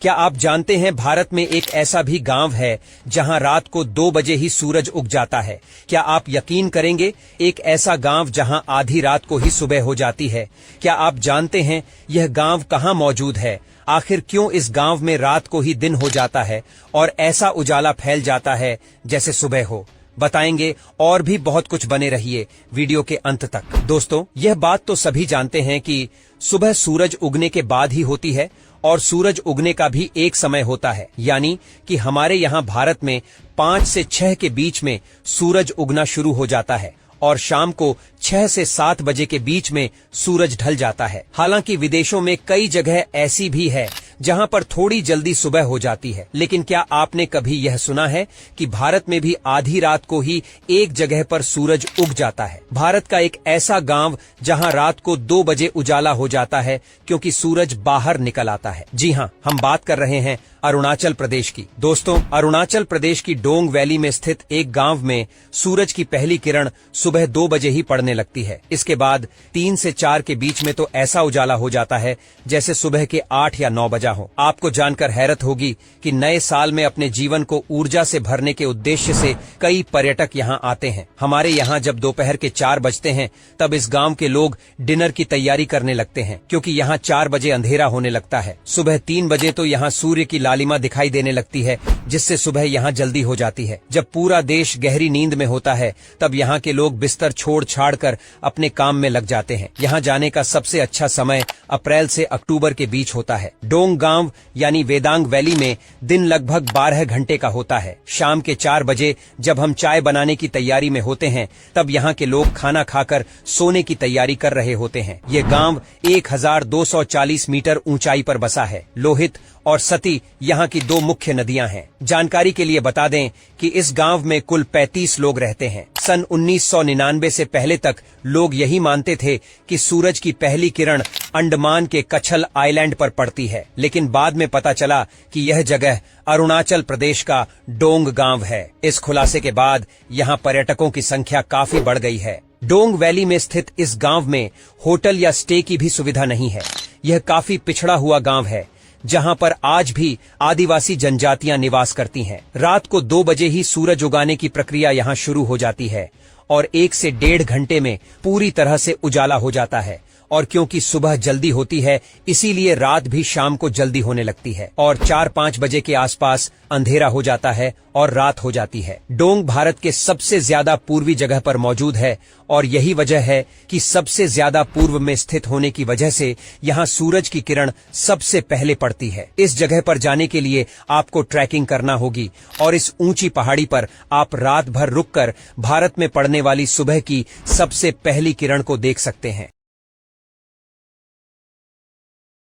क्या आप जानते हैं भारत में एक ऐसा भी गांव है जहां रात को 2 बजे ही सूरज उग जाता है। क्या आप यकीन करेंगे, एक ऐसा गांव जहां आधी रात को ही सुबह हो जाती है। क्या आप जानते हैं यह गांव कहां मौजूद है? आखिर क्यों इस गांव में रात को ही दिन हो जाता है और ऐसा उजाला फैल जाता है जैसे सुबह हो? बताएंगे और भी बहुत कुछ। बने रहिए वीडियो के अंत तक। दोस्तों, यह बात तो सभी जानते हैं कि सुबह सूरज उगने के बाद ही होती है और सूरज उगने का भी एक समय होता है, यानी कि हमारे यहाँ भारत में 5 से 6 के बीच में सूरज उगना शुरू हो जाता है और शाम को 6 से 7 बजे के बीच में सूरज ढल जाता है। हालांकि विदेशों में कई जगह ऐसी भी है जहां पर थोड़ी जल्दी सुबह हो जाती है, लेकिन क्या आपने कभी यह सुना है कि भारत में भी आधी रात को ही एक जगह पर सूरज उग जाता है? भारत का एक ऐसा गांव जहां रात को 2 बजे उजाला हो जाता है क्योंकि सूरज बाहर निकल आता है। जी हां, हम बात कर रहे हैं अरुणाचल प्रदेश की। दोस्तों, अरुणाचल प्रदेश की डोंग वैली में स्थित एक गांव में सूरज की पहली किरण सुबह 2 बजे ही पड़ने लगती है। इसके बाद 3 से 4 के बीच में तो ऐसा उजाला हो जाता है जैसे सुबह के 8 या 9 बजा हो। आपको जानकर हैरत होगी कि नए साल में अपने जीवन को ऊर्जा से भरने के उद्देश्य से कई पर्यटक यहां आते हैं। हमारे यहां जब दोपहर के 4 बजते हैं तब इस गांव के लोग डिनर की तैयारी करने लगते हैं, क्योंकि यहां 4 बजे अंधेरा होने लगता है। सुबह 3 बजे तो यहां सूर्य की लालिमा दिखाई देने लगती है, जिससे सुबह यहां जल्दी हो जाती है। जब पूरा देश गहरी नींद में होता है तब यहां के लोग बिस्तर छोड़ छाड़ कर अपने काम में लग जाते हैं। यहां जाने का सबसे अच्छा समय अप्रैल से अक्टूबर के बीच होता है। डोंग गांव यानी वेदांग वैली में दिन लगभग 12 घंटे का होता है। शाम के 4 बजे जब हम चाय बनाने की तैयारी में होते हैं तब यहाँ के लोग खाना खाकर सोने की तैयारी कर रहे होते हैं। ये गांव 1240 मीटर ऊंचाई पर बसा है। लोहित और सती यहाँ की 2 मुख्य नदियां हैं। जानकारी के लिए बता दें कि इस गांव में कुल 35 लोग रहते हैं। सन 1999 से पहले तक लोग यही मानते थे कि सूरज की पहली किरण अंडमान के कच्छल आइलैंड पर पड़ती है, लेकिन बाद में पता चला कि यह जगह अरुणाचल प्रदेश का डोंग गांव है। इस खुलासे के बाद यहाँ पर्यटकों की संख्या काफी बढ़ गई है। डोंग वैली में स्थित इस गांव में होटल या स्टे की भी सुविधा नहीं है। यह काफी पिछड़ा हुआ गांव है जहां पर आज भी आदिवासी जनजातियां निवास करती हैं। रात को 2 बजे ही सूरज उगाने की प्रक्रिया यहां शुरू हो जाती है और 1 से 1.5 घंटे में पूरी तरह से उजाला हो जाता है। और क्योंकि सुबह जल्दी होती है, इसीलिए रात भी शाम को जल्दी होने लगती है और 4-5 बजे के आसपास अंधेरा हो जाता है और रात हो जाती है। डोंग भारत के सबसे ज्यादा पूर्वी जगह पर मौजूद है और यही वजह है कि सबसे ज्यादा पूर्व में स्थित होने की वजह से यहाँ सूरज की किरण सबसे पहले पड़ती है। इस जगह पर जाने के लिए आपको ट्रैकिंग करना होगी और इस ऊंची पहाड़ी पर आप रात भर रुककर भारत में पड़ने वाली सुबह की सबसे पहली किरण को देख सकते हैं।